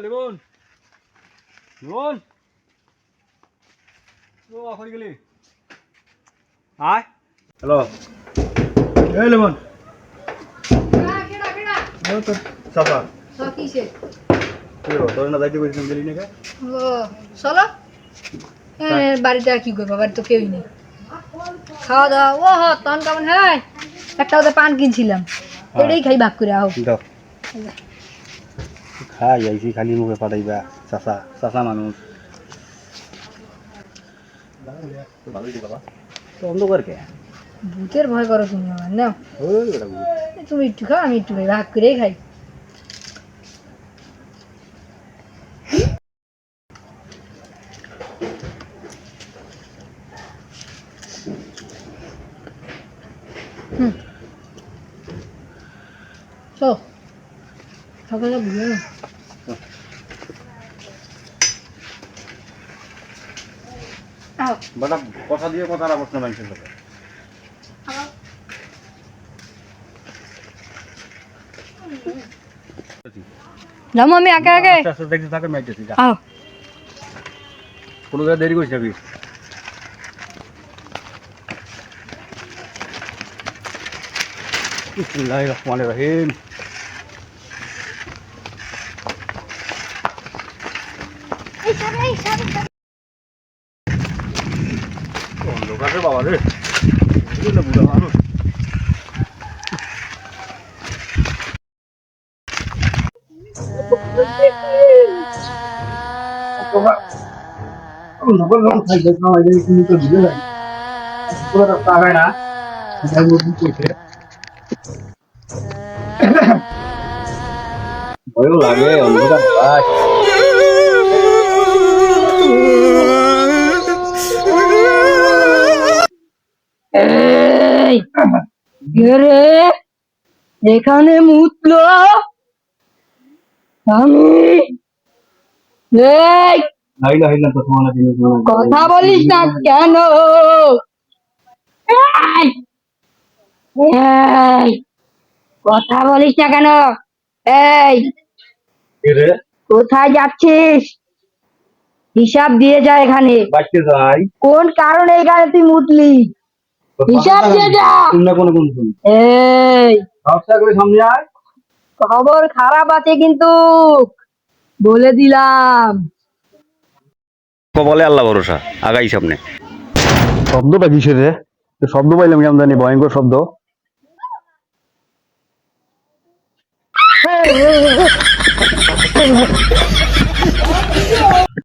লিমন লিমন ও কই গেলি আয় হ্যালো এই লিমন কেডা কেডা ও তো সাফা কিসে তোর না যাইতে কইছিলাম গেলি না কে ও চলো বাড়িতে আর কি করবো বাড়ি তো কেউই নেই খাওয়া দাওয়া ও তখন কেমন হয় একটা ওদের পান কিনছিলাম এটাই খাই ভাগ করে আও দাও খাই আইছি খালি মুখে পাঠাইবা চাচা চাচা মানুষ তো অন্ধকার কে ভূতের ভয় করো তুমি আমার না ওই বেটা তুমি একটু খাও আমি একটু খাই ভাগ করেই খাই তো সকালে বুঝে না বেটা কথা দিয়ে কথা রাখছ না মানুষের সাথে যাবো আমি আগে আগে আচ্ছা দেখতে থাকে ম্যাচ দেখি আও কোনো জায়গায় দেরি করিস নাকি বিসমিল্লাহির রহমানির রহিম অন্ধকারে বাবা রে বুড়া মানুষ ভয়ও লাগে অন্ধকার ভাই এই রে এখানে মুতলো আমি এই লাইলা হইলা তো তোমার জিনিস কথা বলিস না কেন এই এই কথা বলিস না কেন এই রে কোথায় যাচ্ছিস হিসাব দিয়ে যা এখানে বাড়তে যাই কোন কারণে এখানে তুই মুতলি হিসাব দিয়ে যা তোমরা কোন কোন এই ব্যবসা করে সামনে আয় খবর খারাপ আছে কিন্তু বলে দিলাম বলে আল্লাহ ভরসা আগাই সামনে শব্দটা কিসের রে শব্দ পাইলাম কেমন জানি ভয়ঙ্কর শব্দ